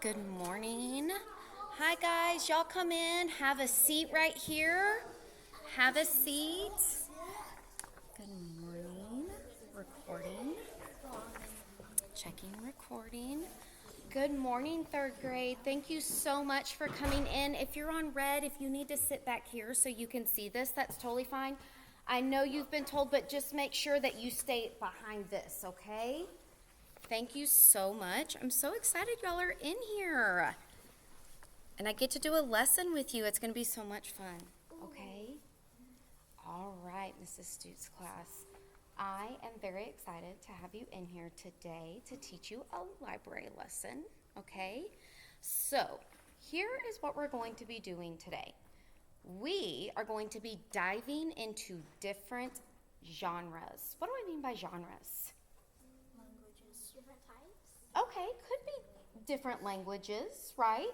Good morning. Hi, guys. Y'all come in. Have a seat right here. Have a seat. Good morning. Recording. Checking recording. Good morning, third grade. Thank you so much for coming in. If you're on red, if you need to sit back here so you can see this, that's totally fine. I know you've been told, but just make sure that you stay behind this, okay? Thank you so much. I'm so excited y'all are in here. And I get to do a lesson with you. It's going to be so much fun. Okay? All right, Mrs. Stutes class. I am very excited to have you in here today to teach you a library lesson. Okay? So, here is what we're going to be doing today. We are going to be diving into different genres. What do I mean by genres? Languages. Different types? Okay, could be different languages, right?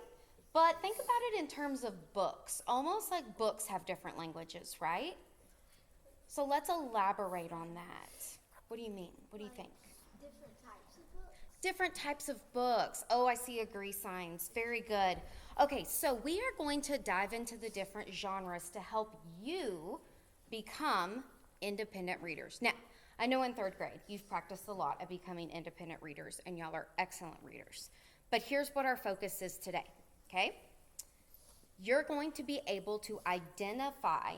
But think about it in terms of books. Almost like books have different languages, right? So let's elaborate on that. What do you mean? What do you think? Different types of books? Different types of books. Oh, I see agree signs. Very good. Okay, so we are going to dive into the different genres to help you become independent readers. Now, I know in third grade you've practiced a lot at becoming independent readers, and y'all are excellent readers. But here's what our focus is today, okay? You're going to be able to identify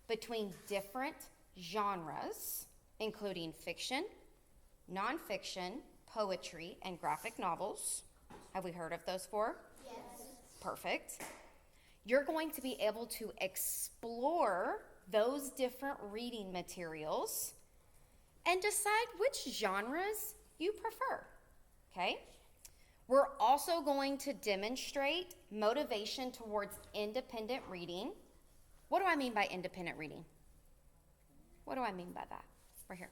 between different genres, including fiction, nonfiction, poetry, and graphic novels. Have we heard of those four? Yes. Perfect. You're going to be able to explore those different reading materials and decide which genres you prefer. Okay? We're also going to demonstrate motivation towards independent reading. What do I mean by independent reading? What do I mean by that? Right here.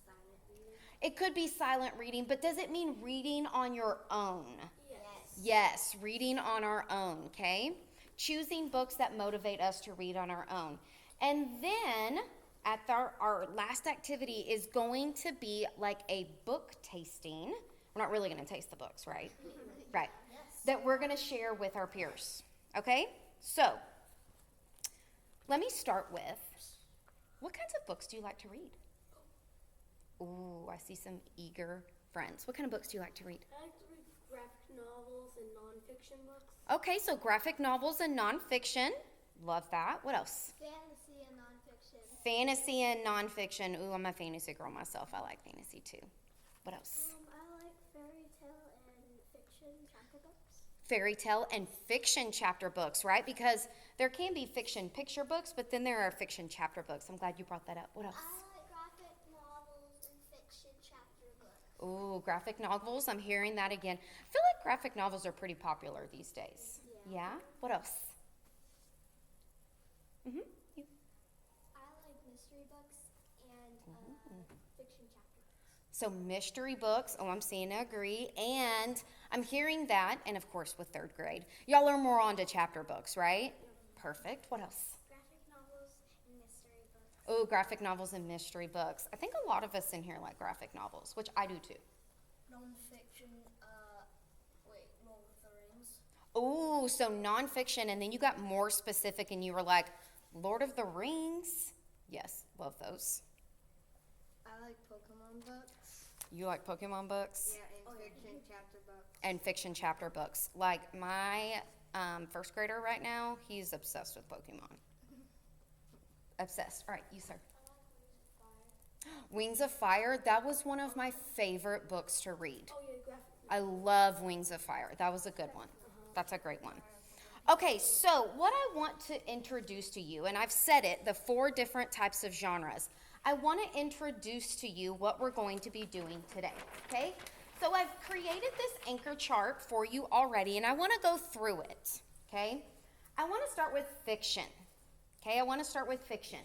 Silent reading? It could be silent reading, but does it mean reading on your own? Yes. Yes, reading on our own, okay? Choosing books that motivate us to read on our own. And then at our last activity is going to be like a book tasting. We're not really going to taste the books, right? Right. Yes. That we're going to share with our peers, okay? So, let me start with, what kinds of books do you like to read? Ooh, I see some eager friends. What kind of books do you like to read? I like to read graphic novels and nonfiction books. Okay, so graphic novels and nonfiction. Love that. What else? Fantasy and nonfiction. Fantasy and nonfiction. Ooh, I'm a fantasy girl myself. I like fantasy too. What else? I like fairy tale and fiction chapter books. Fairy tale and fiction chapter books, right? Because there can be fiction picture books, but then there are fiction chapter books. I'm glad you brought that up. What else? I like graphic novels and fiction chapter books. Ooh, graphic novels. I'm hearing that again. I feel like graphic novels are pretty popular these days. Yeah? What else? You. I like mystery books and fiction chapter books. So mystery books. Oh, I'm seeing agree. And I'm hearing that, and of course with third grade, y'all are more on to chapter books, right? Perfect. What else? Graphic novels and mystery books. Oh, graphic novels and mystery books. I think a lot of us in here like graphic novels, which I do too. Nonfiction, Lord of the Rings. Oh, so nonfiction, and then you got more specific and you were like, Lord of the Rings. Yes, love those. I like Pokemon books. You like Pokemon books? Yeah, and fiction chapter books. And fiction chapter books. Like my first grader right now, he's obsessed with Pokemon. Obsessed. All right, you, sir. Wings of Fire, that was one of my favorite books to read. Oh, yeah, graphic. I love Wings of Fire. That was a good one. That's a great one. Okay, so what I want to introduce to you, and I've said it, the 4 different types of genres. I want to introduce to you what we're going to be doing today, okay? So I've created this anchor chart for you already, and I want to go through it, okay? I want to start with fiction, okay? I want to start with fiction.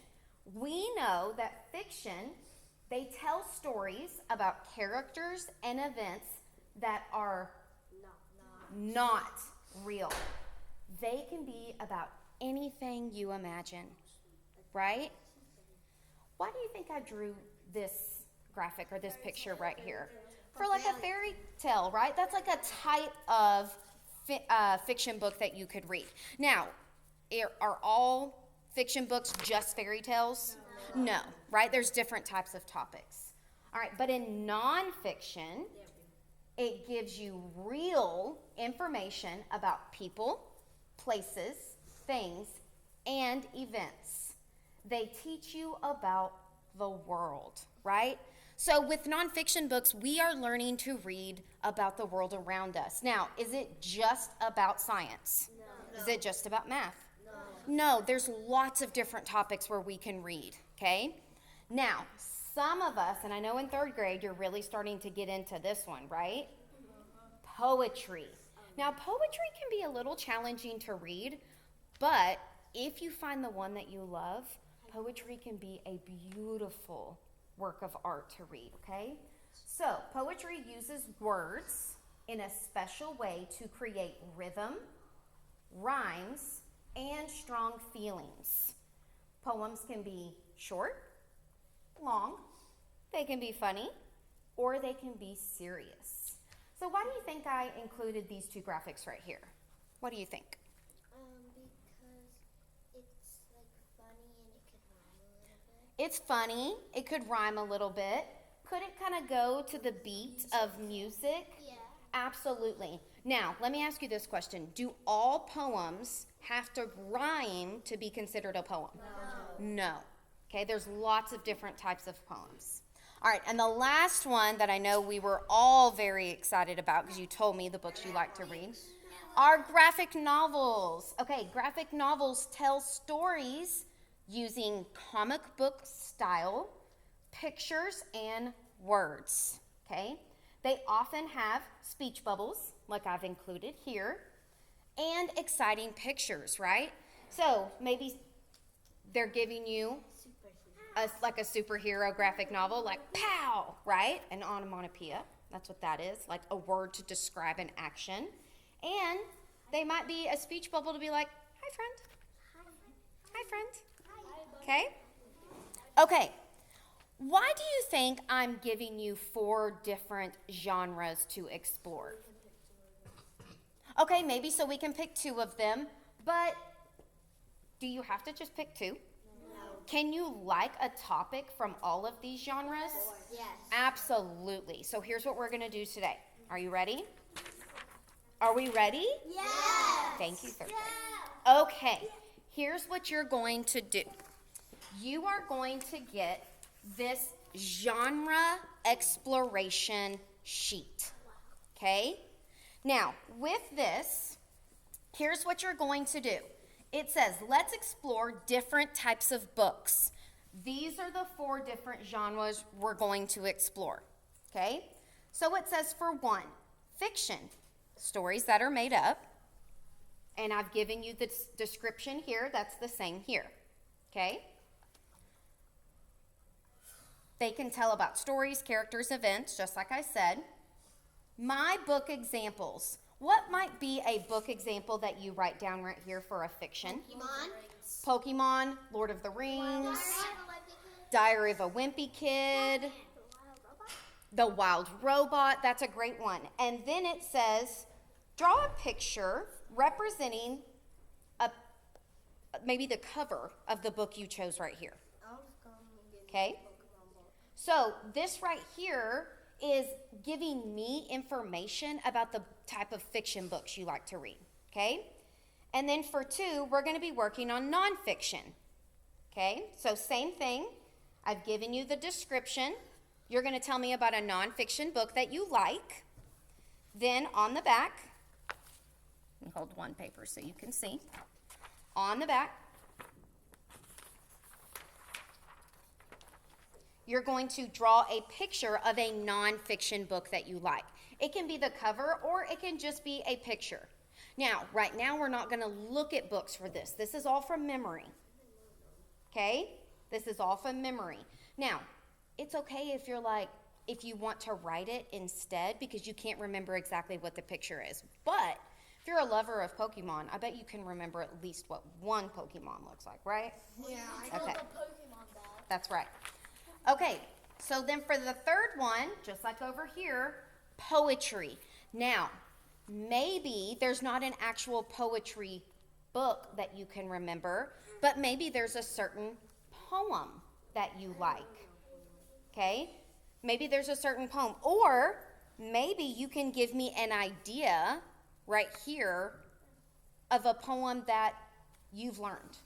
We know that fiction, they tell stories about characters and events that are not real. They can be about anything you imagine, right? Why do you think I drew this graphic or this picture right here? For like a fairy tale, right? That's like a type of fiction book that you could read. Now, are all fiction books just fairy tales? No, right? There's different types of topics. All right, but in nonfiction, it gives you real information about people, places, things, and events. They teach you about the world, right? So with nonfiction books, we are learning to read about the world around us. Now, is it just about science? No. Is it just about math? No, there's lots of different topics where we can read, okay? Now, some of us, and I know in third grade, you're really starting to get into this one, right? Poetry. Now, poetry can be a little challenging to read, but if you find the one that you love, poetry can be a beautiful work of art to read, okay? So, poetry uses words in a special way to create rhythm, rhymes, and strong feelings. Poems can be short, long, they can be funny, or they can be serious. So why do you think I included these two graphics right here? What do you think? Because it's like funny and it could rhyme a little bit. It's funny, it could rhyme a little bit. Could it kind of go to the beat of music? Yeah. Absolutely. Now, let me ask you this question. Do all poems have to rhyme to be considered a poem? No. Okay, there's lots of different types of poems. All right, and the last one that I know we were all very excited about because you told me the books you like to read are graphic novels. Okay, graphic novels tell stories using comic book style, pictures, and words. Okay, they often have speech bubbles, like I've included here, and exciting pictures, right? So maybe they're giving you like a superhero graphic novel, like pow, right? An onomatopoeia, that's what that is, like a word to describe an action. And they might be a speech bubble to be like, hi, friend. Hi, friend. Okay? Okay. Why do you think I'm giving you 4 different genres to explore? Okay, maybe so we can pick 2 of them, but do you have to just pick 2? No. Can you like a topic from all of these genres? Yes. Absolutely. So here's what we're going to do today. Are you ready? Are we ready? Yes. Thank you, third grade. Okay, here's what you're going to do. You are going to get this genre exploration sheet, okay? Now, with this, here's what you're going to do. It says, let's explore different types of books. These are the 4 different genres we're going to explore, okay? So it says for 1, fiction, stories that are made up. And I've given you the description here. That's the same here, okay? They can tell about stories, characters, events, just like I said. My book examples. What might be a book example that you write down right here for a fiction? Pokemon, Lord of the Rings, Diary of a Wimpy Kid, The Wild Robot. That's a great one. And then it says, draw a picture representing maybe the cover of the book you chose right here. Okay? So this right here is giving me information about the type of fiction books you like to read, okay? And then for 2, we're going to be working on nonfiction, okay? So same thing. I've given you the description. You're going to tell me about a nonfiction book that you like. Then on the back, let me hold one paper so you can see. On the back, you're going to draw a picture of a nonfiction book that you like. It can be the cover or it can just be a picture. Now, right now we're not going to look at books for this. This is all from memory. Okay? This is all from memory. Now, it's okay if you want to write it instead because you can't remember exactly what the picture is. But if you're a lover of Pokemon, I bet you can remember at least what one Pokemon looks like, right? Yeah. Okay. Pokemon ball. That's right. Okay, So then for the third one, just like over here, poetry. Now, maybe there's not an actual poetry book that you can remember, but maybe there's a certain poem that you like. Okay? Maybe there's a certain poem. Or maybe you can give me an idea right here of a poem that you've learned.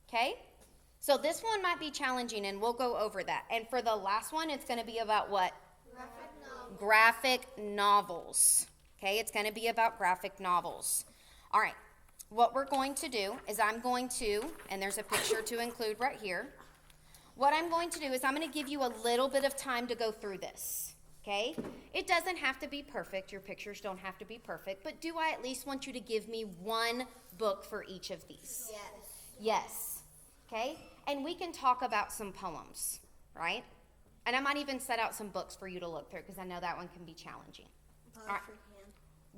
Okay? So this one might be challenging, and we'll go over that. And for the last one, it's going to be about what? Graphic novels. Okay, it's going to be about graphic novels. All right, what we're going to do is I'm going to, and there's a picture to include right here. What I'm going to do is I'm going to give you a little bit of time to go through this. Okay? It doesn't have to be perfect. Your pictures don't have to be perfect. But do I at least want you to give me one book for each of these? Yes. Yes. Okay? And we can talk about some poems, right? And I might even set out some books for you to look through because I know that one can be challenging. All right.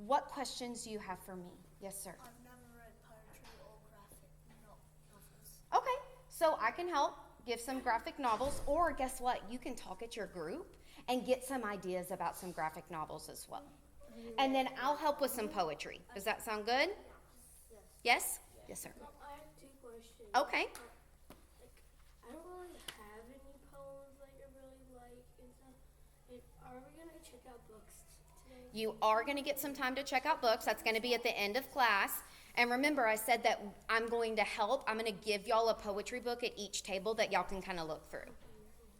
What questions do you have for me? Yes, sir. I've never read poetry or graphic novels. Okay. So I can help give some graphic novels, or guess what? You can talk at your group and get some ideas about some graphic novels as well. And then I'll help with some poetry. Does that sound good? Yes? Yes, sir. I have two questions. Okay. I don't really have any poems like I really like and stuff. And are we gonna check out books today? You are going to get some time to check out books. That's going to be at the end of class. And remember, I said that I'm going to help. I'm going to give y'all a poetry book at each table that y'all can kind of look through.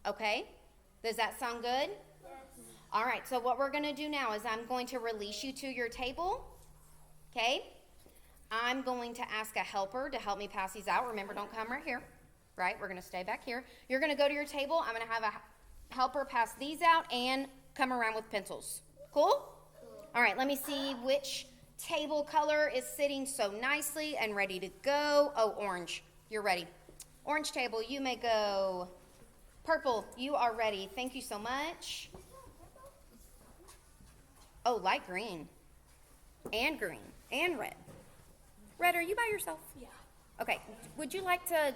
Okay? Does that sound good? Yes. All right, so what we're going to do now is I'm going to release you to your table. Okay? I'm going to ask a helper to help me pass these out. Remember, don't come right here. Right? We're going to stay back here. You're going to go to your table. I'm going to have a helper pass these out and come around with pencils. Cool? All right, let me see which table color is sitting so nicely and ready to go. Oh, orange. You're ready. Orange table, you may go. Purple, you are ready. Thank you so much. Oh, light green. And green. And red. Red, are you by yourself? Yeah. Okay. Would you like to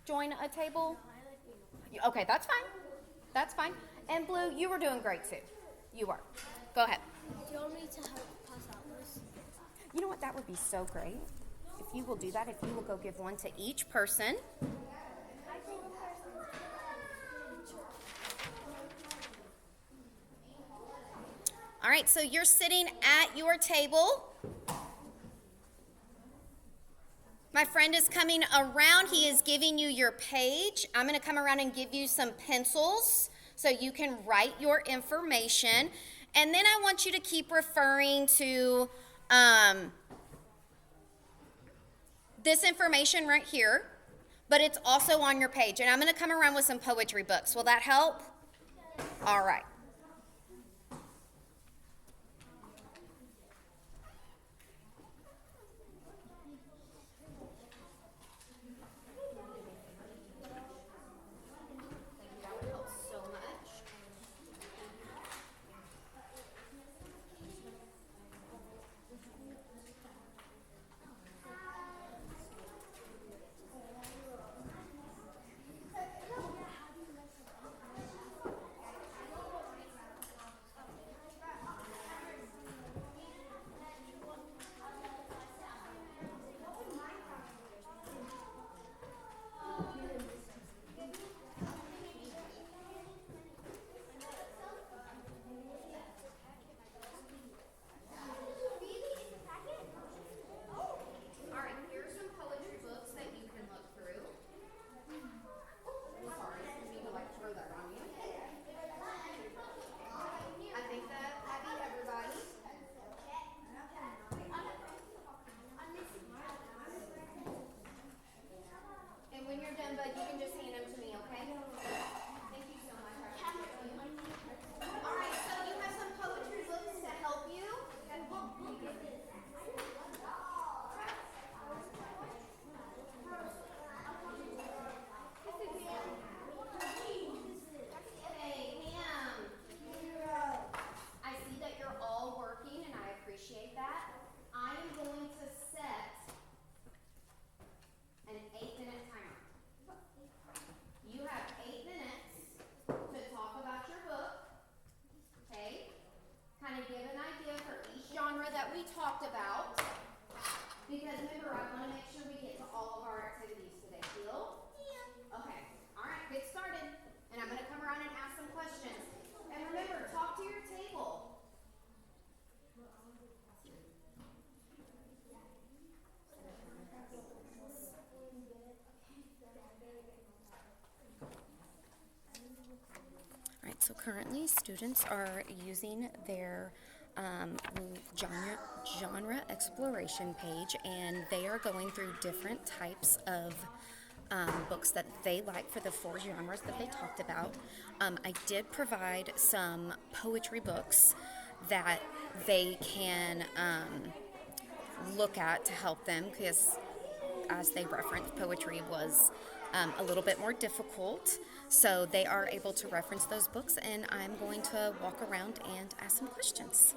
join a table? I like being Okay, that's fine. That's fine. And Blue, you were doing great too. You are. Go ahead. Do you want me to help pass out those? You know what? That would be so great. If you will do that, if you will go give one to each person. All right, so you're sitting at your table. My friend is coming around. He is giving you your page. I'm going to come around and give you some pencils so you can write your information. And then I want you to keep referring to this information right here, but it's also on your page. And I'm going to come around with some poetry books. Will that help? All right. we talked about. Because remember, I want to make sure we get to all of our activities today. Deal? Yeah. Okay. All right, get started. And I'm going to come around and ask some questions. And remember, talk to your table. All right, so currently students are using their genre exploration page, and they are going through different types of books that they like for the 4 genres that they talked about. I did provide some poetry books that they can look at to help them, because as they referenced, poetry was a little bit more difficult. So they are able to reference those books, and I'm going to walk around and ask some questions.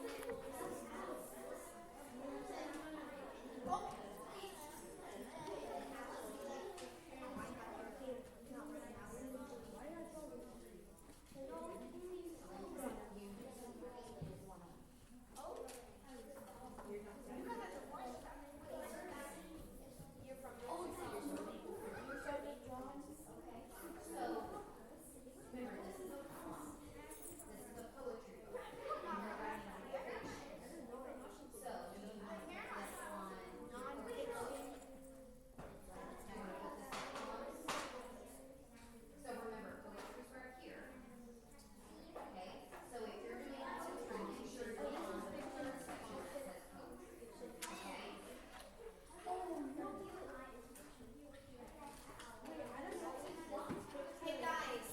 Hey guys,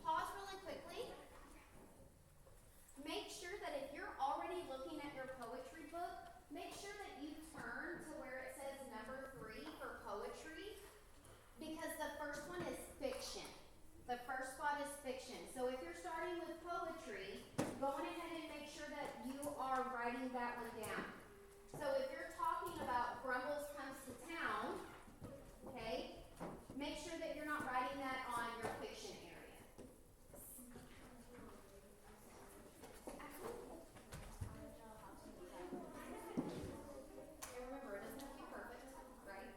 pause really quickly. Make sure that if you're already looking at your poetry book, make sure that you turn to where it says number 3 for poetry, because the first one is fiction. The first spot is fiction. So if you're starting with poetry, go on ahead and make sure that you are writing that one down. So if you're talking about Grumbles Comes to Town, okay, make sure that you're not writing that on your fiction area. And remember, it doesn't have to be perfect, right?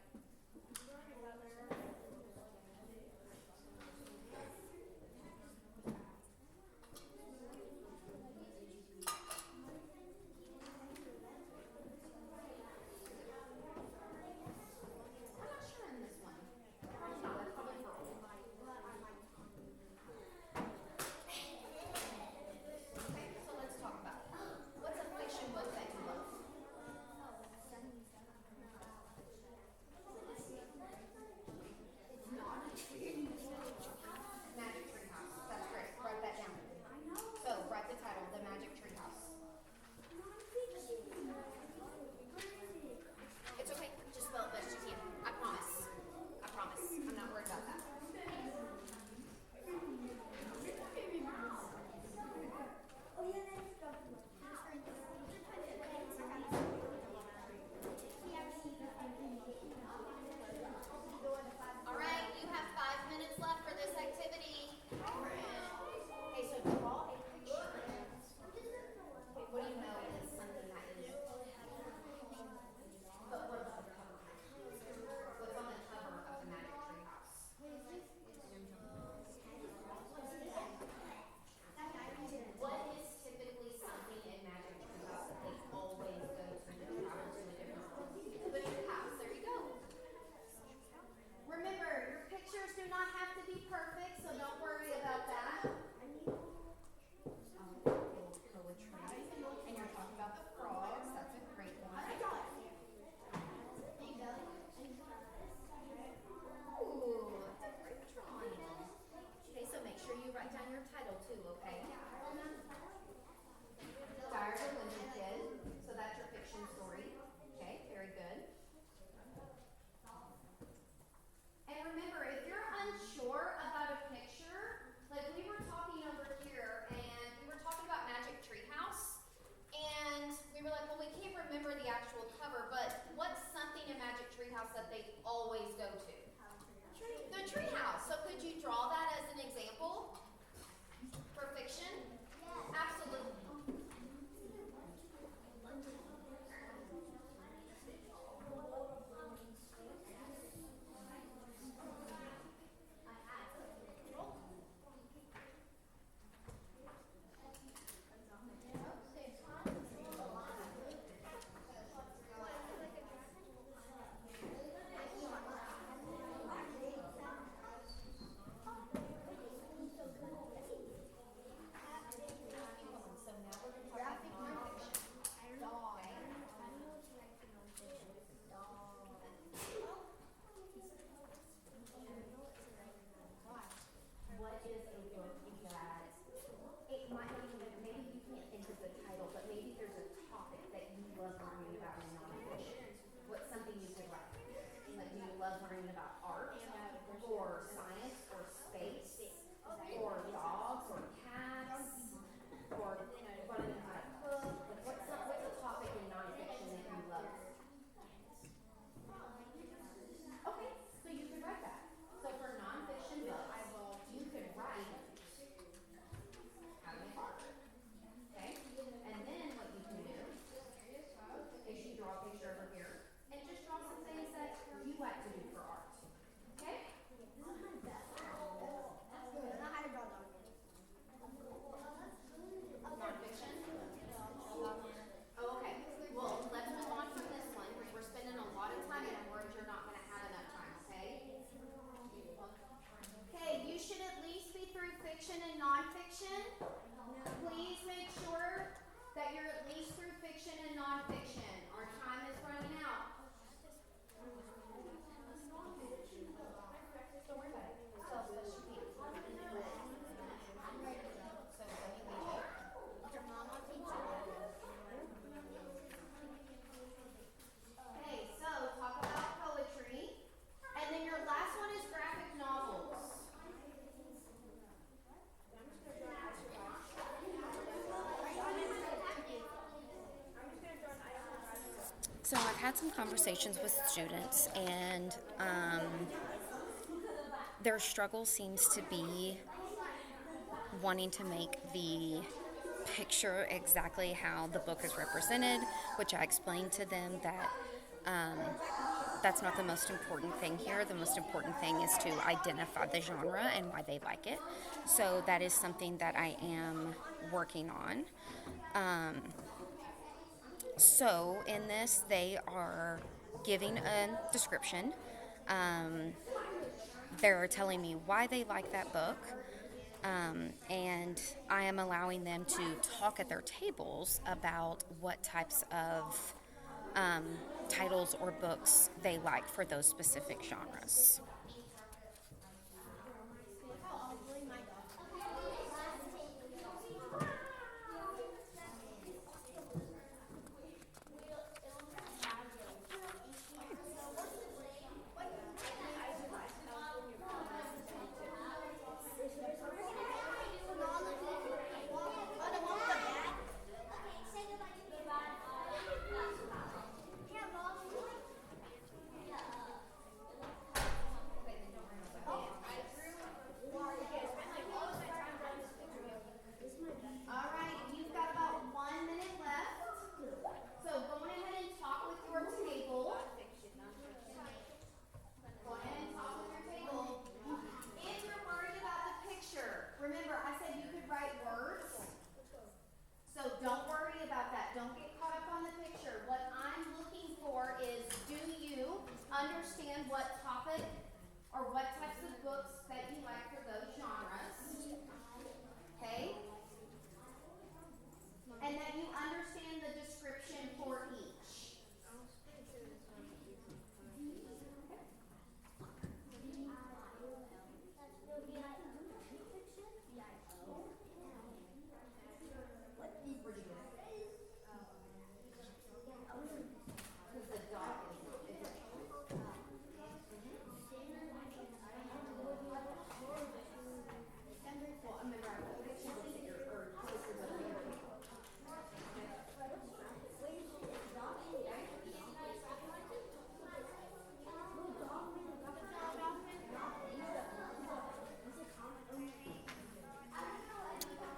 I've had some conversations with students, and their struggle seems to be wanting to make the picture exactly how the book is represented, which I explained to them that that's not the most important thing here. The most important thing is to identify the genre and why they like it. So that is something that I am working on. So in this, they are giving a description. They're telling me why they like that book. And I am allowing them to talk at their tables about what types of titles or books they like for those specific genres. All right, you've got about 1 minute left. So go on ahead and talk with your table. Go ahead and talk with your table. If you're worried about the picture, remember I said you could write words. So don't worry about that. Don't get caught up on the picture. What I'm looking for is, do you understand what topic or what types of books that you like for those genres? Okay? And that you understand the description for each.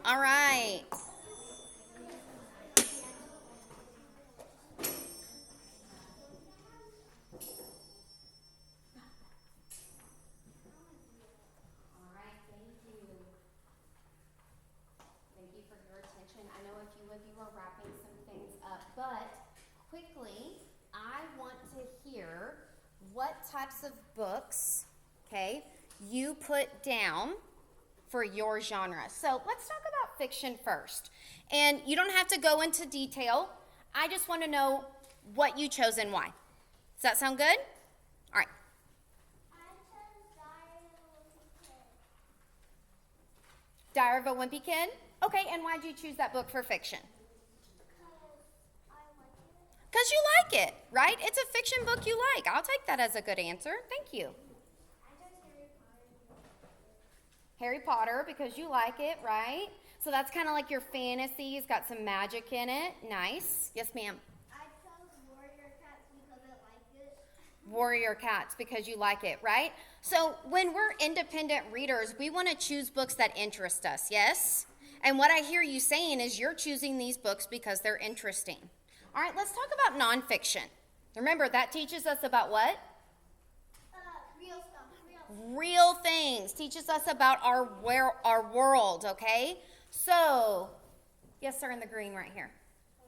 All right. All right, thank you. Thank you for your attention. I know a few of you are wrapping some things up, but quickly, I want to hear what types of books, okay, you put down for your genre. So let's talk about fiction first. And you don't have to go into detail. I just want to know what you chose and why. Does that sound good? All right. I chose Diary of a Wimpy Kid. Diary of a Wimpy Kid? Okay, and why'd you choose that book for fiction? Because I like it. Because you like it, right? It's a fiction book you like. I'll take that as a good answer. Thank you. I chose Harry Potter, because you like it, right? So that's kind of like your fantasy. It's got some magic in it. Nice. Yes, ma'am. I chose Warrior Cats because I like it. Warrior Cats, because you like it, right? So when we're independent readers, we want to choose books that interest us, yes? And what I hear you saying is you're choosing these books because they're interesting. All right, let's talk about nonfiction. Remember, that teaches us about what? Real stuff. Real things. Teaches us about our world, okay? So, yes, sir, in the green right here. I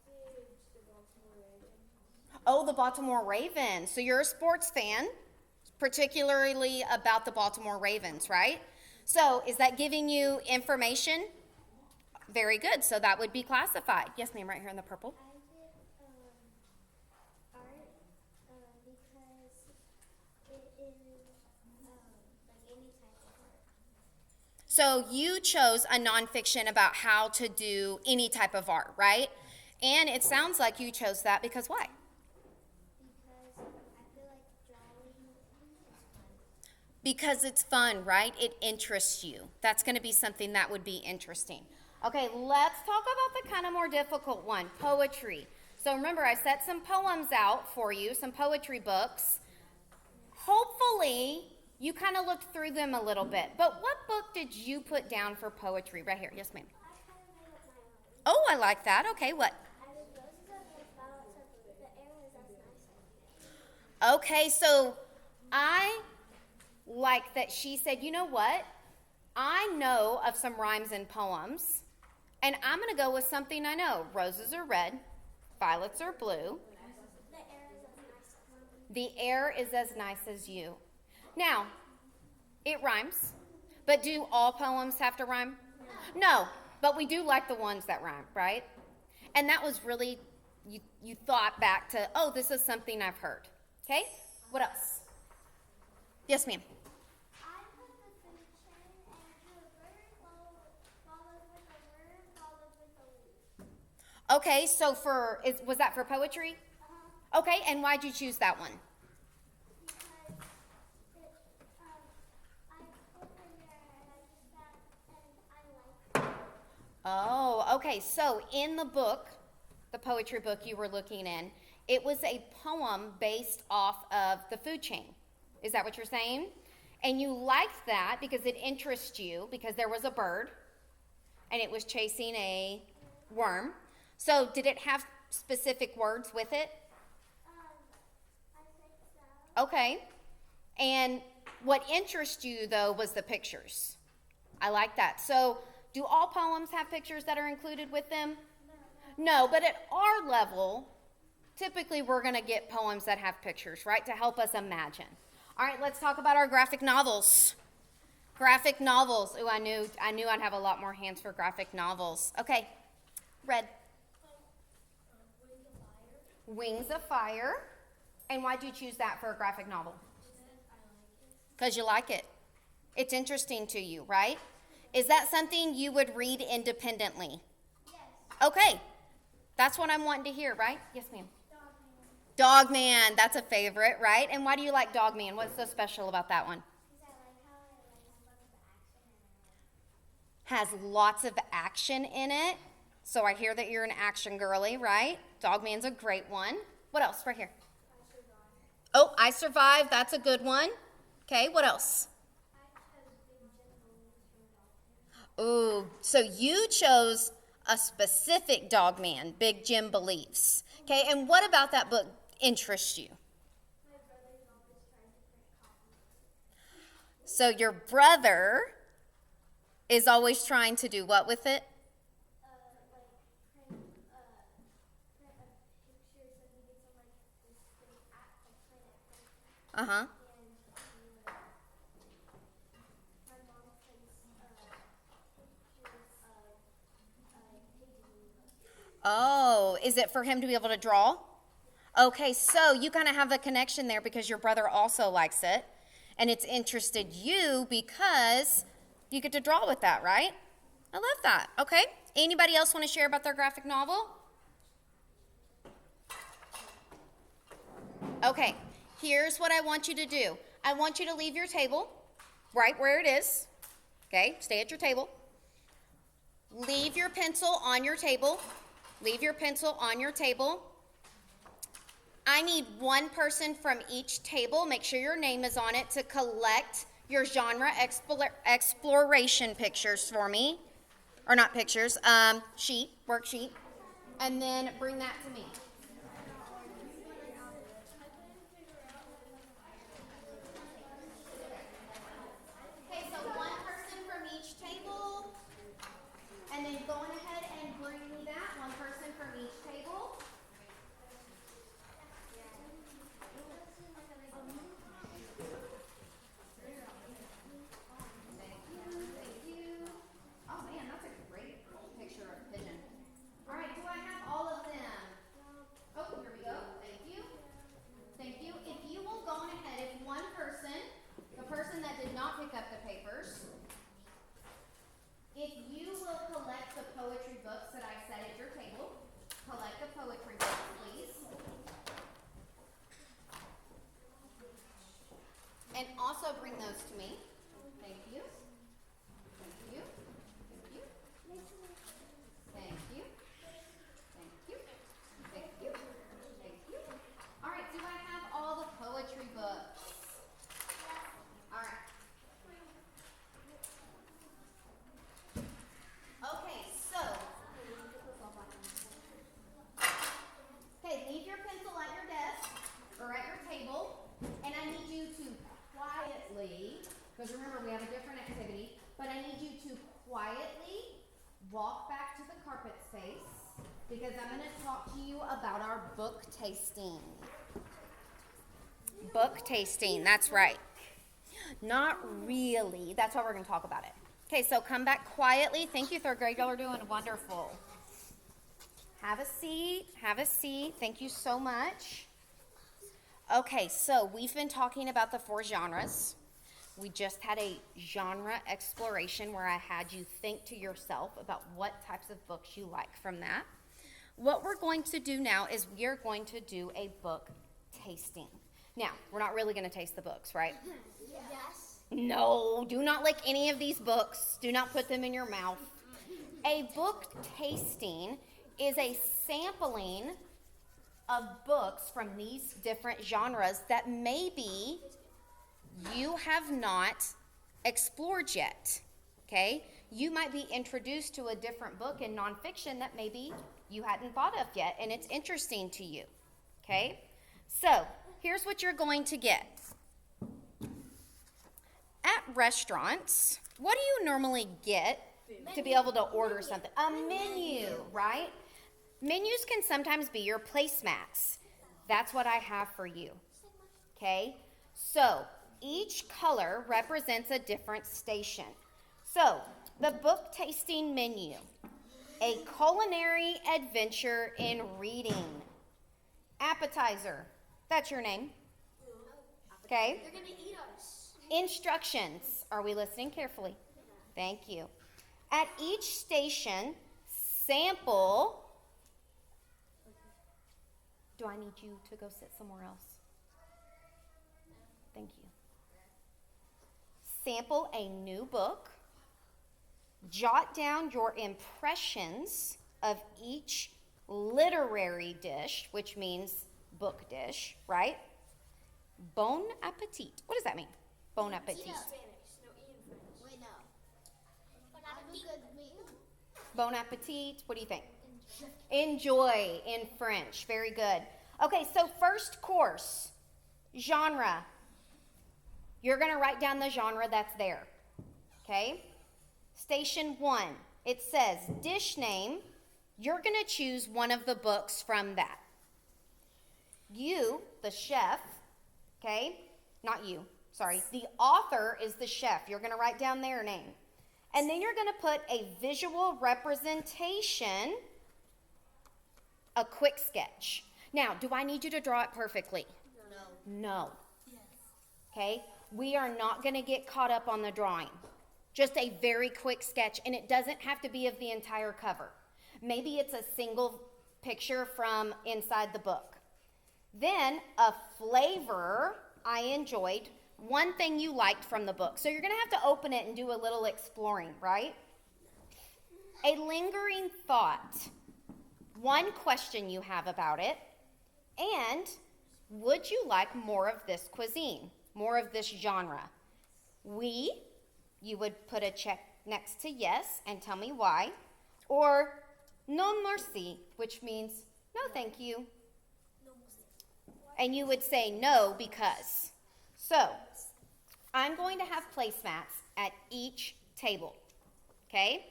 did the Baltimore Ravens. Oh, the Baltimore Ravens. So you're a sports fan, particularly about the Baltimore Ravens, right? So is that giving you information? Very good. So that would be classified. Yes, ma'am, right here in the purple. I did art because it is like any type of art. So you chose a nonfiction about how to do any type of art, right? And it sounds like you chose that because why? Because I feel like drawing is fun. Because it's fun, right? It interests you. That's going to be something that would be interesting. Okay, let's talk about the kind of more difficult one, poetry. So remember, I set some poems out for you, some poetry books. Hopefully, you kind of looked through them a little bit. But what book did you put down for poetry? Right here. Yes, ma'am. I kind of made up my own. Oh, I like that. Okay, what? I did roses are like violets of the air is as nice. Okay, so I like that she said, you know what? I know of some rhymes and poems, and I'm going to go with something I know. Roses are red, violets are blue. The air is as nice as The air is as nice as you. Now, it rhymes, but do all poems have to rhyme? No, but we do like the ones that rhyme, right? And that was really, you thought back to, oh, this is something I've heard. Okay, what else? Yes, ma'am. I put the food chain and drew a bird followed with a worm followed with a leaf. Okay, so was that for poetry? Okay, and why'd you choose that one? Because I opened there and I just found and I liked it. Oh, okay, so in the book, the poetry book you were looking in, it was a poem based off of the food chain. Is that what you're saying? And you liked that because it interests you, because there was a bird and it was chasing a worm. So did it have specific words with it? I think so. Okay. And what interests you, though, was the pictures. I like that. So do all poems have pictures that are included with them? No, but at our level, typically we're going to get poems that have pictures, right, to help us imagine. All right, let's talk about our graphic novels. Graphic novels. Ooh, I knew I'd have a lot more hands for graphic novels. Okay, Red. Wings of Fire. And why'd you choose that for a graphic novel? Because you like it. It's interesting to you, right? Is that something you would read independently? Yes. Okay, that's what I'm wanting to hear, right? Yes, ma'am. Dogman. Dogman, that's a favorite, right? And why do you like Dogman? What's so special about that one? Because I like how it has lots of action Has lots of action in it. in it. So I hear that you're an action girly, right? Dogman's a great one. What else? Right here. Oh, I Survived. That's a good one. Okay, what else? Ooh, so you chose a specific Dogman, Big Jim Believes. Okay, and what about that book interests you? My brother's always trying to print copies. So your brother is always trying to do what with it? Print a picture so he gets on this thing at the planet. Uh-huh. My mom prints pictures of pages. Oh, is it for him to be able to draw? Okay, so you kind of have a connection there because your brother also likes it. And it's interested you because you get to draw with that, right? I love that. Okay. Anybody else want to share about their graphic novel? Okay, here's what I want you to do. I want you to leave your table right where it is. Okay, stay at your table. Leave your pencil on your table. Leave your pencil on your table. I need one person from each table, make sure your name is on it, to collect your genre exploration pictures for me. Or not pictures, worksheet. And then bring that to me. Okay, so one person from each table. And then go on ahead and bring me that. One person from each table. Thank you. Oh man, that's a great picture of a pigeon. All right, do I have all of them? Oh, here we go. Thank you. Thank you. If you will go on ahead, if one person, the person that did not pick up the papers, if you will collect the poetry books that I set at your table, collect the poetry books, please. And also bring those to me. Thank you. Thank you. Thank you. Thank you. Thank you. Thank you. because I'm going to talk to you about our book tasting. Book tasting, that's right. Not really. That's why we're going to talk about it. Okay, so come back quietly. Thank you, third grade. Y'all are doing wonderful. Have a seat. Have a seat. Thank you so much. Okay, so we've been talking about the 4 genres. We just had a genre exploration where I had you think to yourself about what types of books you like from that. What we're going to do now is we are going to do a book tasting. Now, we're not really going to taste the books, right? Yes. No, do not lick any of these books. Do not put them in your mouth. A book tasting is a sampling of books from these different genres that maybe you have not explored yet, okay? You might be introduced to a different book in nonfiction that maybe you hadn't thought of yet, and it's interesting to you, okay? So, here's what you're going to get. At restaurants, what do you normally get to be able to order something? A menu, right? Menus can sometimes be your placemats. That's what I have for you, okay? So, each color represents a different station. So, the book tasting menu, a culinary adventure in reading. Appetizer, that's your name, okay? They're gonna eat us. Instructions, are we listening carefully? Thank you. At each station, sample. Do I need you to go sit somewhere else? Thank you. Sample a new book. Jot down your impressions of each literary dish, which means book dish, right? Bon appetit. What does that mean? Bon appetit. Spanish. No, E in French. Wait, no. Have a good meal. Bon appetit. What do you think? Enjoy in French. Very good. Okay, so first course, genre. You're going to write down the genre that's there. Okay? Station 1. It says dish name. You're going to choose one of the books from that. You, the chef, okay? Not you, sorry. The author is the chef. You're going to write down their name. And then you're going to put a visual representation, a quick sketch. Now, do I need you to draw it perfectly? No. Okay? We are not going to get caught up on the drawing. Just a very quick sketch, and it doesn't have to be of the entire cover. Maybe it's a single picture from inside the book. Then, a flavor I enjoyed, one thing you liked from the book. So you're going to have to open it and do a little exploring, right? A lingering thought, one question you have about it, and would you like more of this cuisine, more of this genre? You would put a check next to yes and tell me why, or non merci, which means no thank you. And you would say no because. So, I'm going to have placemats at each table, okay?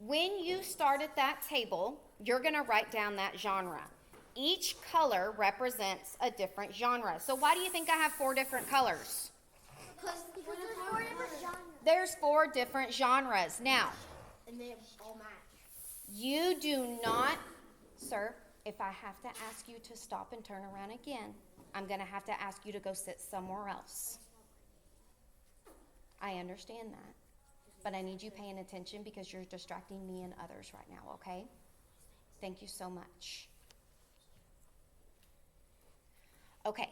When you start at that table, you're going to write down that genre. Each color represents a different genre. So why do you think I have 4 different colors? Because there's 4 different genres. There's 4 different genres. Now, And they all match. you do not, sir, if I have to ask you to stop and turn around again, I'm going to have to ask you to go sit somewhere else. I understand that. But I need you paying attention because you're distracting me and others right now, okay? Thank you so much. Okay.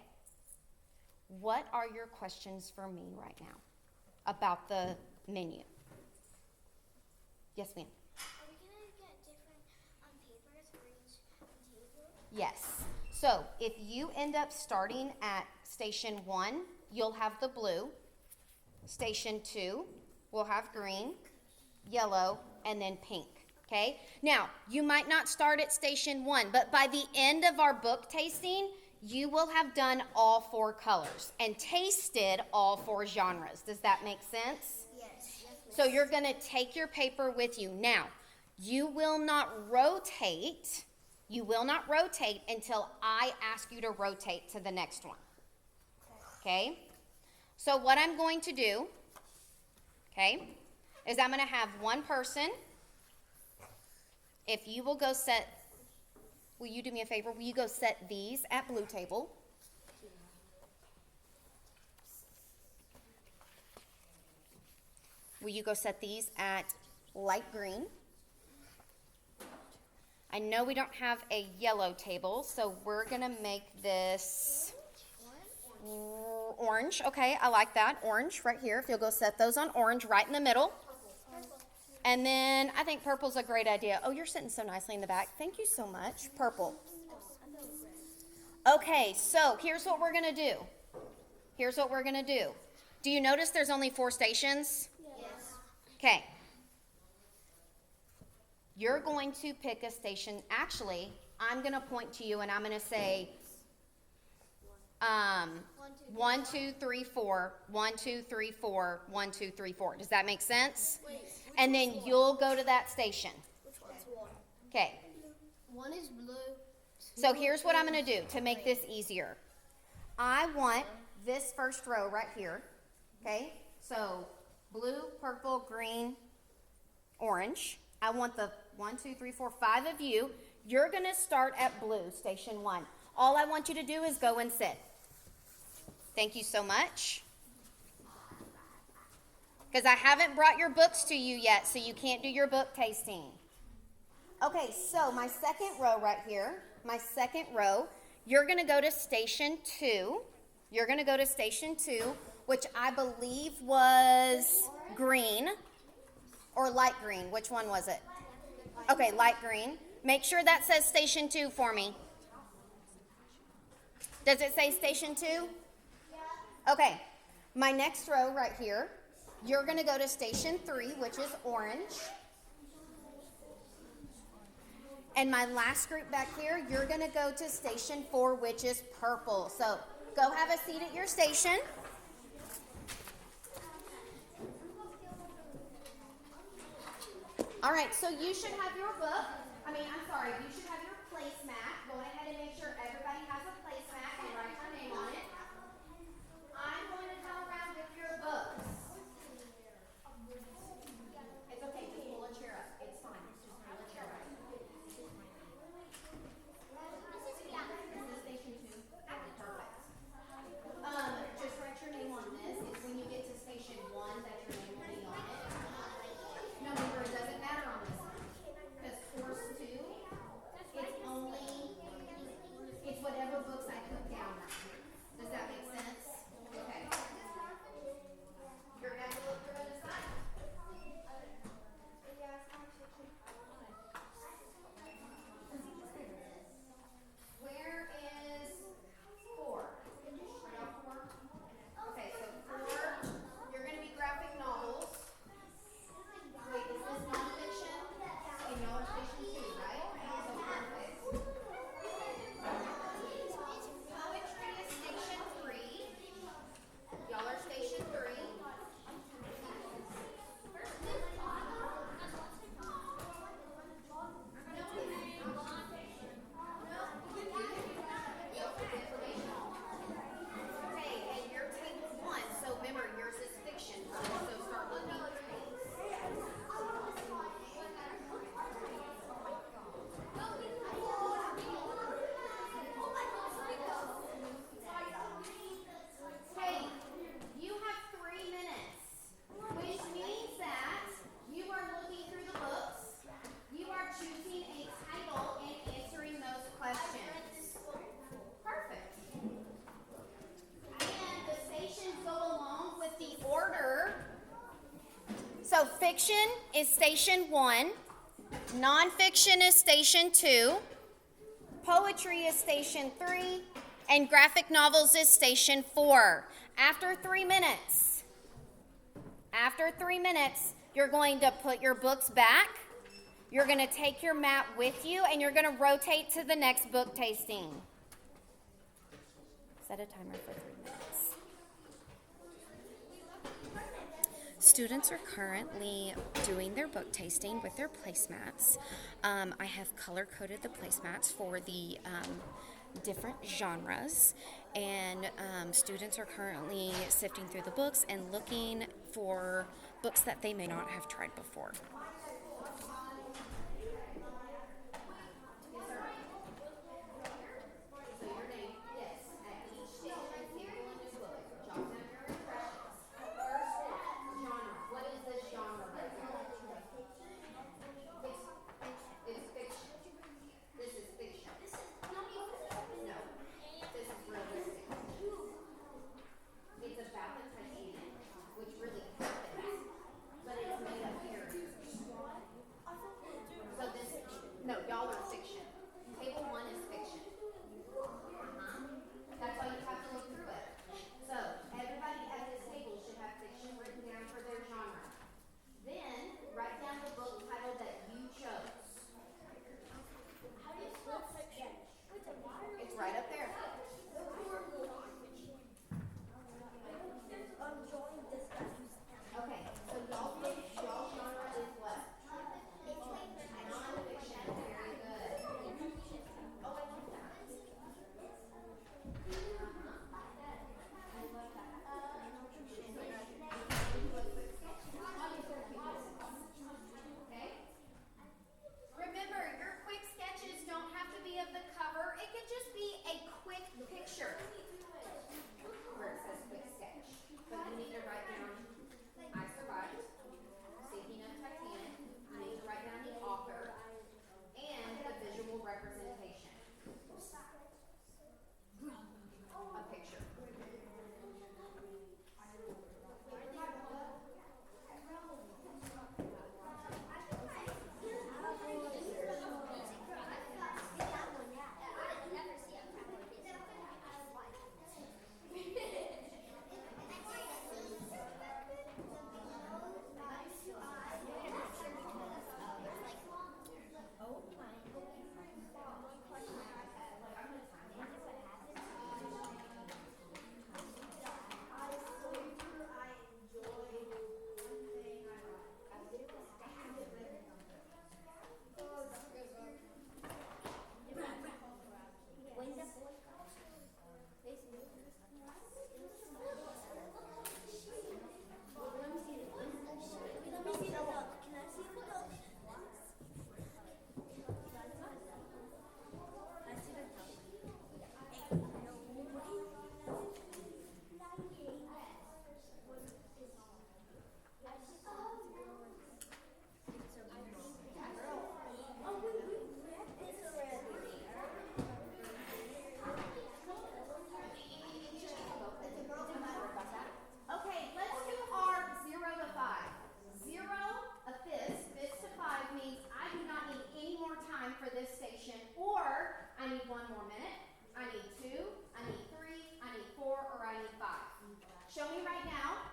What are your questions for me right now about the menu? Yes, ma'am. Are we going to get different papers for each table? Yes. So if you end up starting at station 1, you'll have the blue. Station 2 will have green, yellow, and then pink. Okay? Now, you might not start at station 1, but by the end of our book tasting, you will have done all 4 colors and tasted all 4 genres. Does that make sense? Yes. So you're going to take your paper with you. Now, you will not rotate You will not rotate until I ask you to rotate to the next one. Okay? So what I'm going to do, okay, is I'm going to have one person. If you will go set, will you do me a favor? Will you go set these at blue table? Will you go set these at light green? I know we don't have a yellow table, so we're going to make this orange. Okay, I like that. Orange right here. If you'll go set those on orange right in the middle. And then I think purple's a great idea. Oh, you're sitting so nicely in the back. Thank you so much. Purple. Okay, so here's what we're going to do. Here's what we're going to do. Do you notice there's only 4 stations? Yes. Okay. You're going to pick a station. Actually, I'm going to point to you and I'm going to say 1, 2, 3, 4, 1, 2, 3, 4, 1, 2, 3, 4. Does that make sense? And then you'll go to that station. Which one's one? Okay. One is blue. So here's what I'm going to do to make this easier. I want this first row right here. Okay? So blue, purple, green, orange. I want the 1, 2, 3, 4, 5 of you. You're going to start at blue, station 1. All I want you to do is go and sit. Thank you so much. Because I haven't brought your books to you yet, so you can't do your book tasting. Okay, so my second row right here, you're going to go to station 2. You're going to go to station 2, which I believe was green or light green. Which one was it? Okay, light green. Make sure that says station 2 for me. Does it say station 2? Okay, my next row right here, you're going to go to station 3, which is orange. And my last group back here, you're going to go to station 4, which is purple. So go have a seat at your station. All right, so you should have your book. You should have your placemat. Go ahead and make sure everybody has a placemat and write your name on it. I'm going to come around with your books. It's okay, just pull a chair up. It's fine. Just pull a chair up. Is this station 2? That's perfect. Just write your name on this. It's when you get to station 1 that your name will be on it. No, remember, it doesn't matter on this one. Because course 2, it's whatever books I put down right here. Does that make sense? Okay. You're going to have to look to the other side. Where is 4? Are y'all 4? Okay, so 4, you're going to be graphic novels. Wait, is this nonfiction? Okay, y'all are station 2, right? So perfect. Poetry is station 3. Y'all are station 3. Okay, and your table 1, so remember yours is fiction, so start looking through these. Hey, you have 3 minutes, which means that you are looking through the books, you are choosing a title and answering those questions. Perfect. And the stations go along with the order. So fiction is station 1, nonfiction is station 2, poetry is station 3, and graphic novels is station 4. After 3 minutes, you're going to put your books back, you're going to take your mat with you, and you're going to rotate to the next book tasting. Set a timer for 3 minutes. students are currently doing their book tasting with their placemats. I have color-coded the placemats for the different genres, and students are currently sifting through the books and looking for books that they may not have tried before. No, y'all are fiction. Table 1 is fiction. That's why you have to look through it. So, everybody at this table should have fiction written down for their genre. Then, write down the book title that you chose. How do you spell fiction? It's right up there. Okay, so y'all genre is what? Non-fiction. Very good. Oh, I like that. Okay? Remember, your quick sketches don't have to be of the cover. It could just be a quick picture. Where it says quick sketch. But you need to write down, I survived, Sinking of Titanic. You need to write down the author and the visual representation. A picture. Okay, let's do our 0 to 5. 0, a fist to 5 means I do not need any more time for this station, or I need 1 more minute, I need 2, I need 3, I need 4, or I need 5. Show me right now,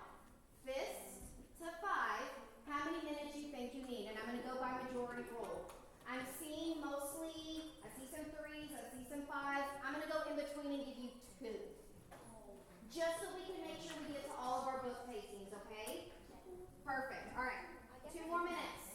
fist to 5, how many minutes you think you need, and I'm going to go by majority rule. I'm seeing mostly, I see some 3s, I see some 5s, I'm going to go in between and give you 2. Just so we can make sure we get to all of our book tastings, okay? Perfect. All right. 2 more minutes.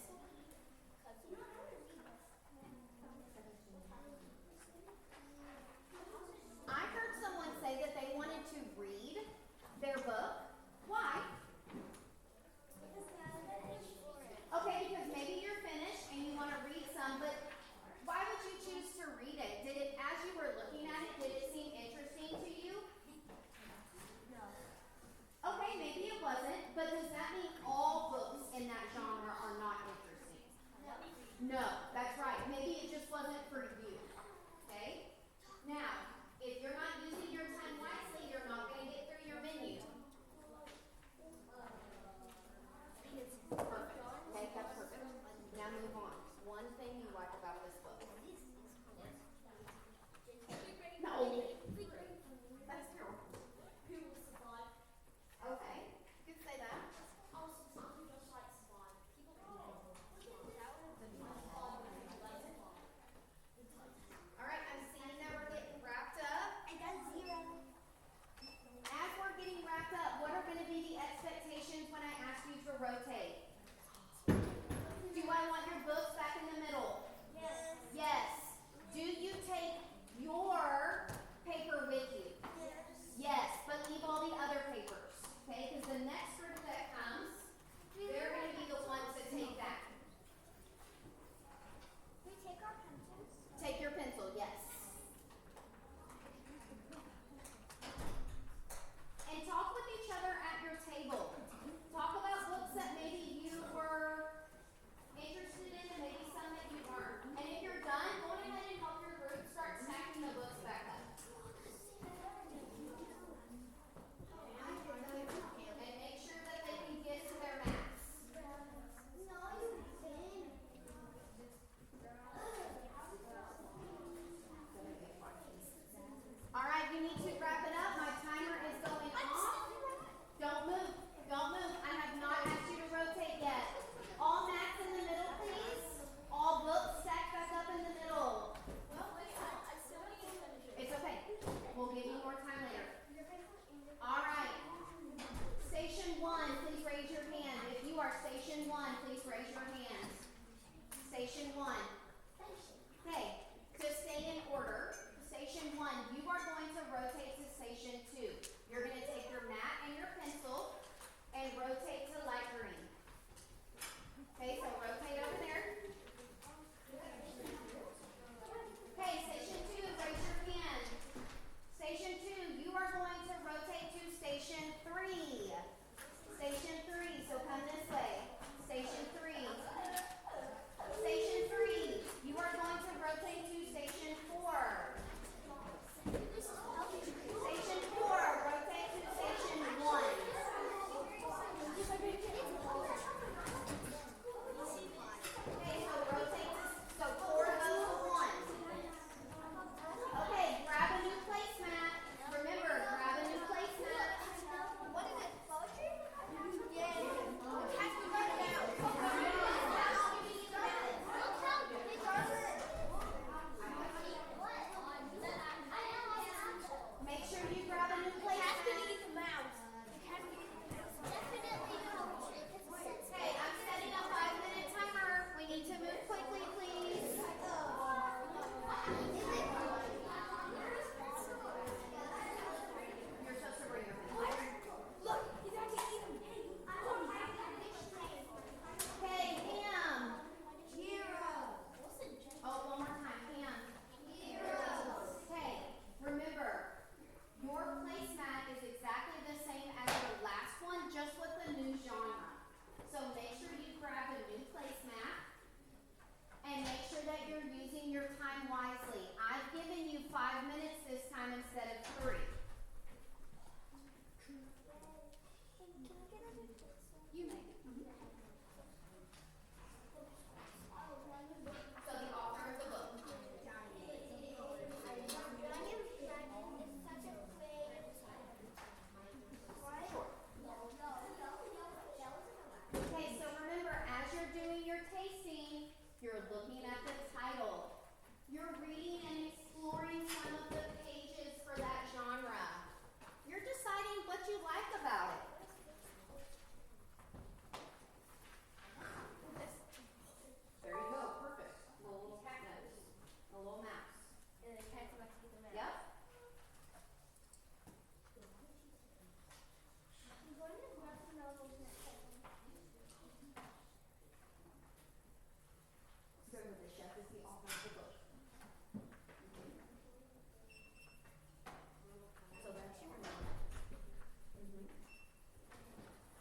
So that's your name.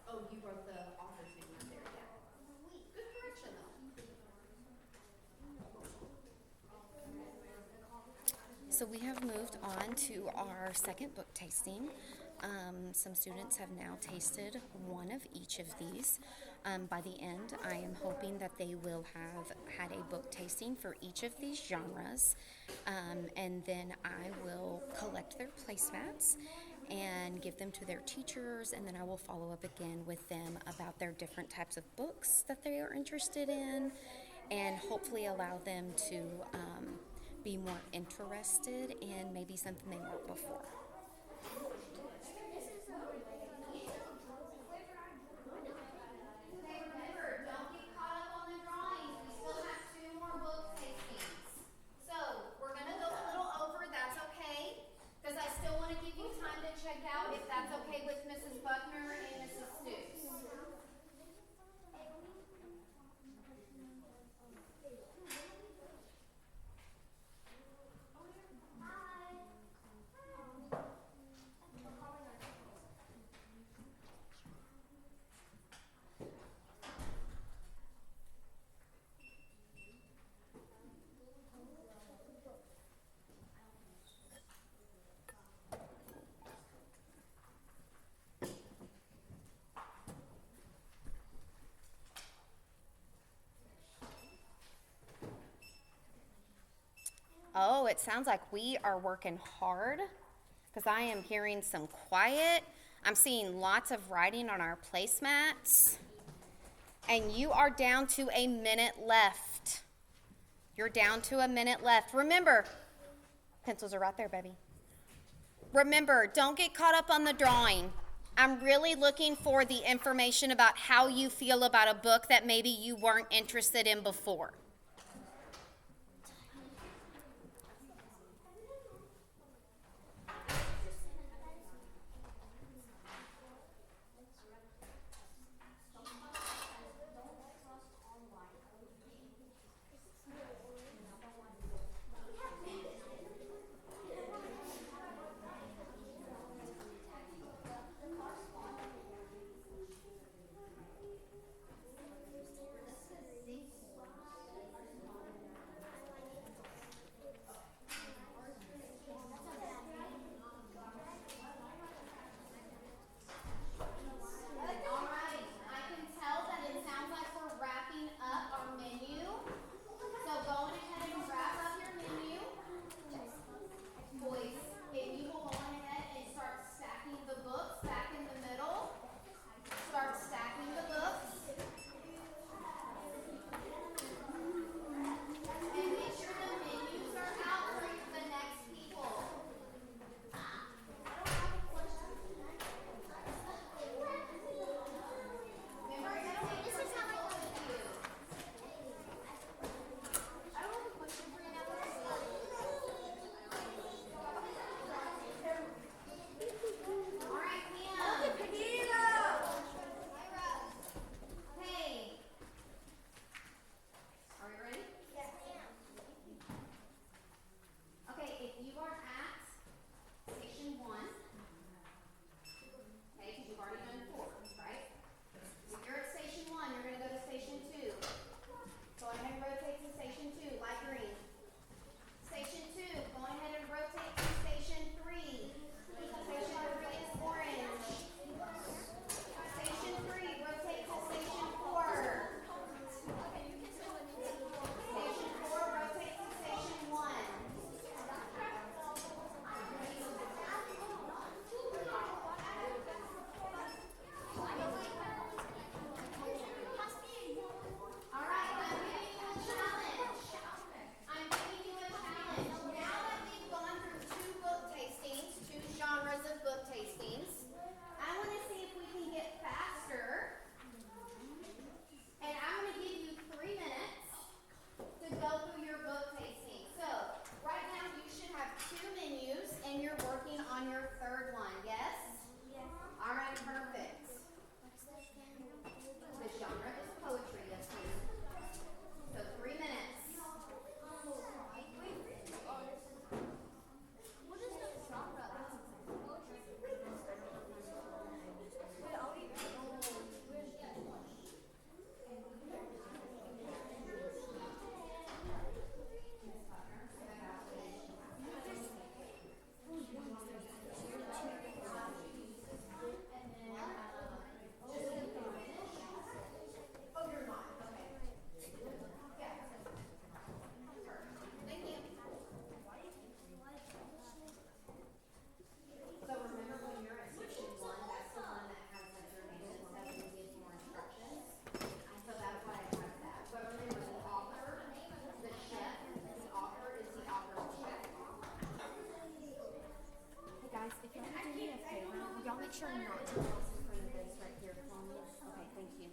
Oh, you wrote the author's name right there, yeah. Good correction, though. So we have moved on to our second book tasting. Some students have now tasted one of each of these. By the end, I am hoping that they will have had a book tasting for each of these genres. And then I will collect their placemats and give them to their teachers, and then I will follow up again with them about their different types of books that they are interested in, and hopefully allow them to be more interested in maybe something they weren't before. Okay, remember, don't get caught up on the drawings. We still have 2 more book tastings. So, we're going to go a little over. That's okay. Because I still want to give you time to check out if that's okay with Mrs. Buckner and Mrs. Stoops. Oh, it sounds like we are working hard because I am hearing some quiet. I'm seeing lots of writing on our placemats. And you are down to a minute left. You're down to a minute left. Remember, pencils are right there, baby. Remember, don't get caught up on the drawing. I'm really looking for the information about how you feel about a book that maybe you weren't interested in before. sure not to cross in front of this right here for me. Okay, thank you.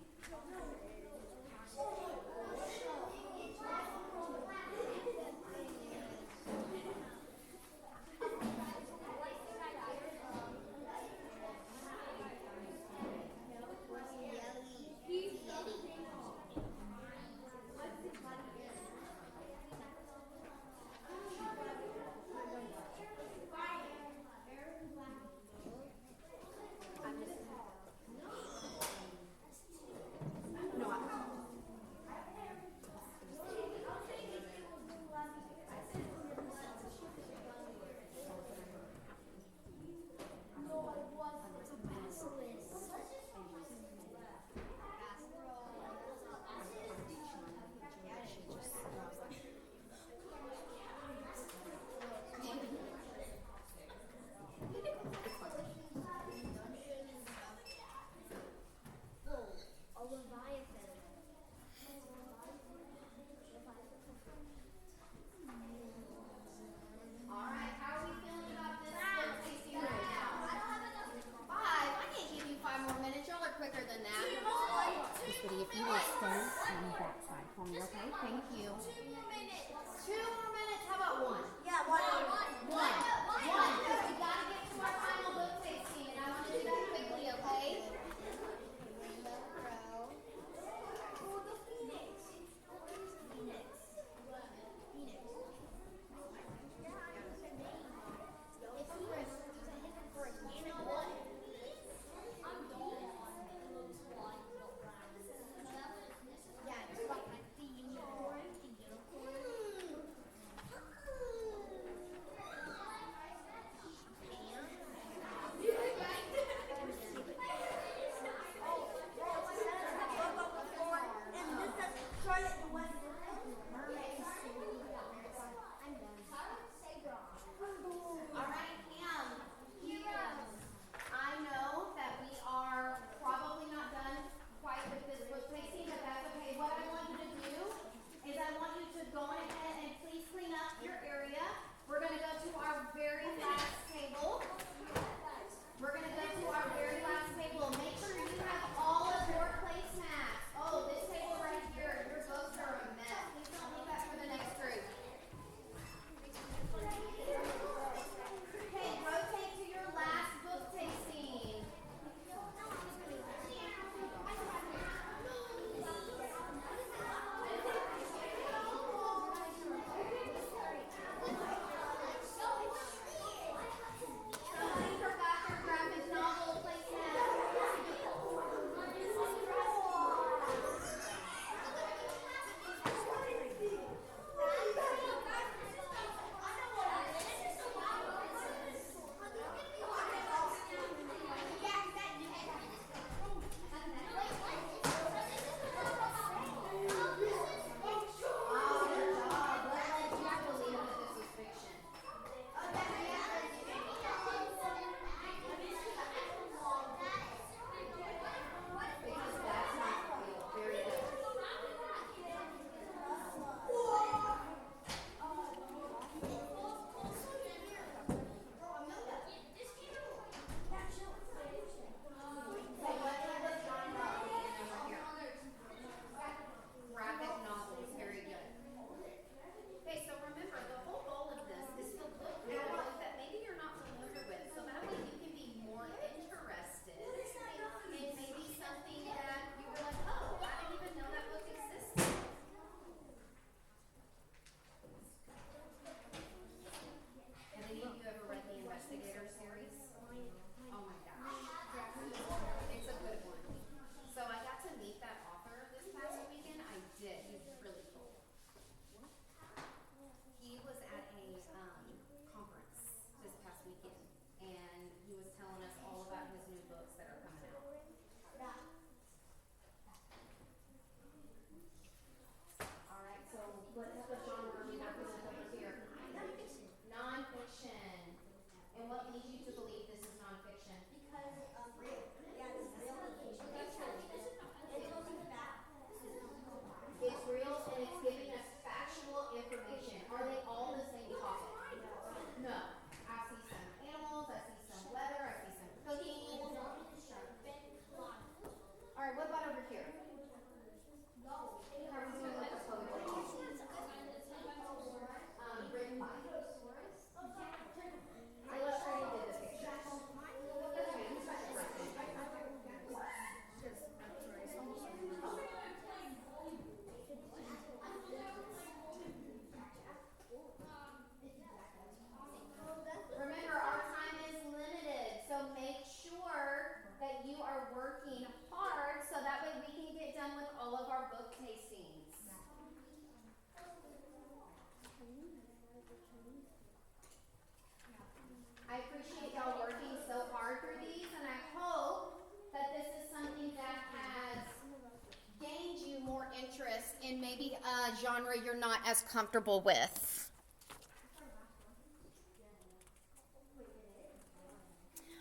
genre you're not as comfortable with?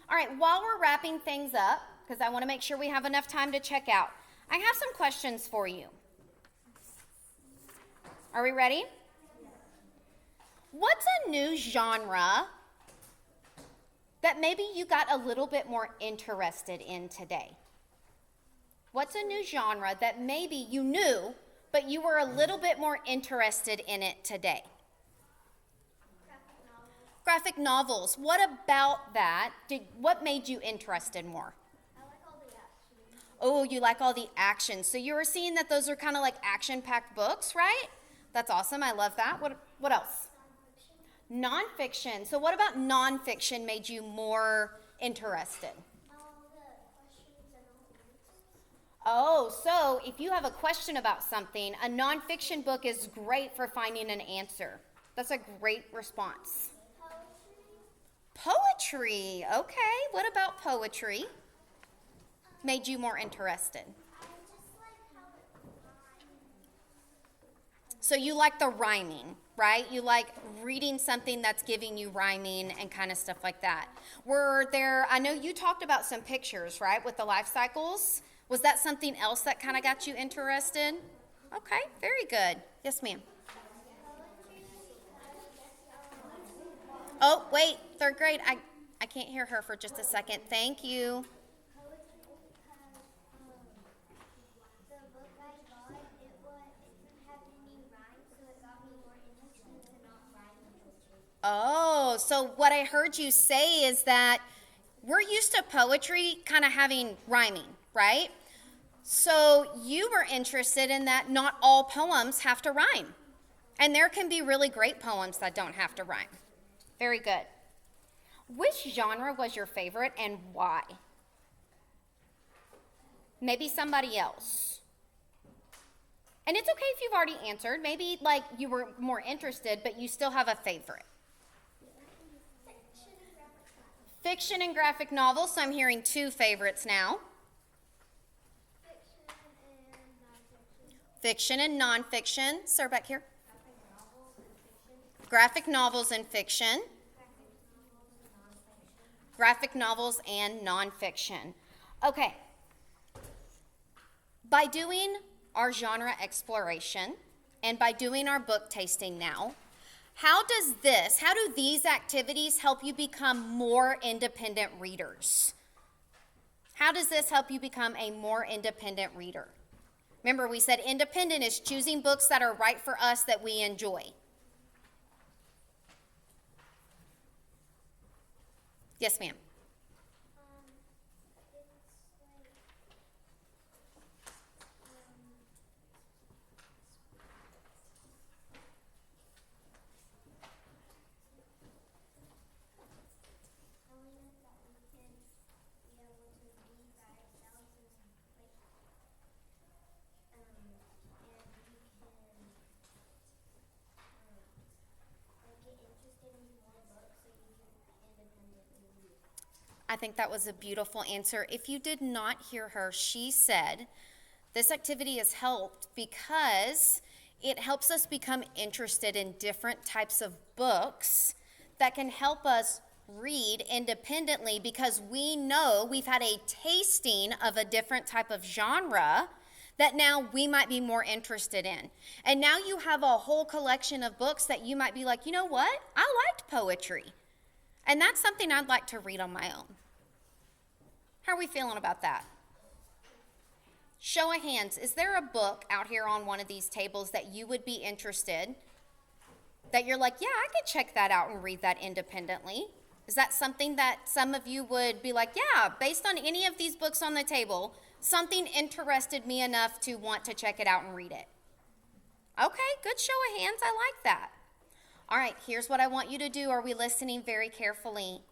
All right, while we're wrapping things up, because I want to make sure we have enough time to check out, I have some questions for you. Are we ready? What's a new genre that maybe you got a little bit more interested in today? What's a new genre that maybe you knew, but you were a little bit more interested in it today? Graphic novels. What about that? What made you interested more? I like all the action. Oh, you like all the action. So you were seeing that those are kind of like action-packed books, right? That's awesome. I love that. What else? Nonfiction. So what about nonfiction made you more interested? All the questions and all the answers. Oh, so if you have a question about something, a nonfiction book is great for finding an answer. That's a great response. Poetry. Okay. What about poetry made you more interested? I just like how it rhymes. So you like the rhyming, right? You like reading something that's giving you rhyming and kind of stuff like that. Were there, I know you talked about some pictures, right, with the life cycles. Was that something else that kind of got you interested? Okay, very good. Yes, ma'am. Oh, wait, third grade. I can't hear her for just a second. Thank you. The book I bought, it didn't have any rhymes, so it got me more interested to not rhyme poetry. Oh, so what I heard you say is that we're used to poetry kind of having rhyming, right? So you were interested in that not all poems have to rhyme. And there can be really great poems that don't have to rhyme. Very good. Which genre was your favorite and why? Maybe somebody else. And it's okay if you've already answered. Maybe like you were more interested, but you still have a favorite. Fiction and graphic novels. So I'm hearing two favorites now. Fiction and nonfiction. Fiction and nonfiction. Sir, back here. Graphic novels and fiction. Graphic novels and nonfiction. Okay. By doing our genre exploration and by doing our book tasting now, how do these activities help you become more independent readers? How does this help you become a more independent reader? Remember, we said independent is choosing books that are right for us that we enjoy. Yes, ma'am. It's like, telling us that we can be able to read by ourselves and like, and we can like get interested in more books so you can independently read. I think that was a beautiful answer. If you did not hear her, she said this activity has helped because it helps us become interested in different types of books that can help us read independently because we know we've had a tasting of a different type of genre that now we might be more interested in. And now you have a whole collection of books that you might be like, you know what? I liked poetry. And that's something I'd like to read on my own. How are we feeling about that? Show of hands, is there a book out here on one of these tables that you would be interested, that you're like, yeah, I could check that out and read that independently? Is that something that some of you would be like, yeah, based on any of these books on the table, something interested me enough to want to check it out and read it? Okay, good show of hands. I like that. All right, here's what I want you to do. Are we listening very carefully?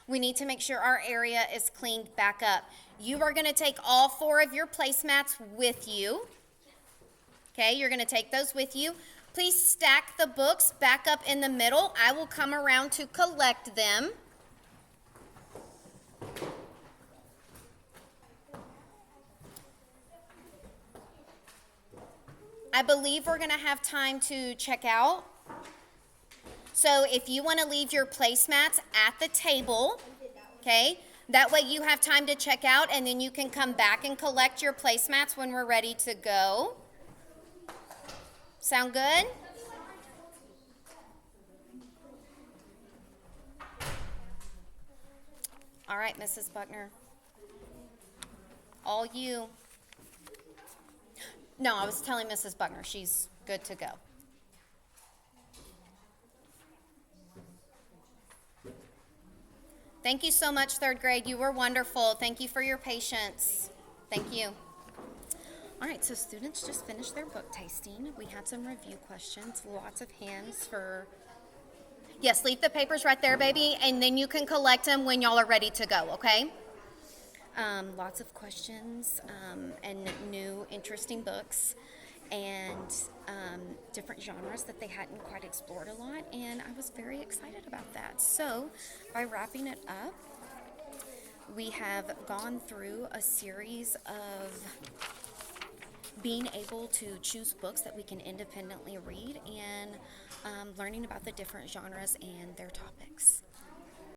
We need to make sure our area is cleaned back up. You are going to take all 4 of your placemats with you. Okay, you're going to take those with you. Please stack the books back up in the middle. I will come around to collect them. I believe we're going to have time to check out. So if you want to leave your placemats at the table, okay, that way you have time to check out, and then you can come back and collect your placemats when we're ready to go. Sound good? All right, Mrs. Buckner. All you. No, I was telling Mrs. Buckner she's good to go. Thank you so much, third grade. You were wonderful. Thank you for your patience. Thank you. All right, so students just finished their book tasting. We had some review questions, lots of hands for... Yes, leave the papers right there, baby, and then you can collect them when y'all are ready to go, okay? Lots of questions and new, interesting books and different genres that they hadn't quite explored a lot, and I was very excited about that. So, by wrapping it up, we have gone through a series of being able to choose books that we can independently read and learning about the different genres and their topics.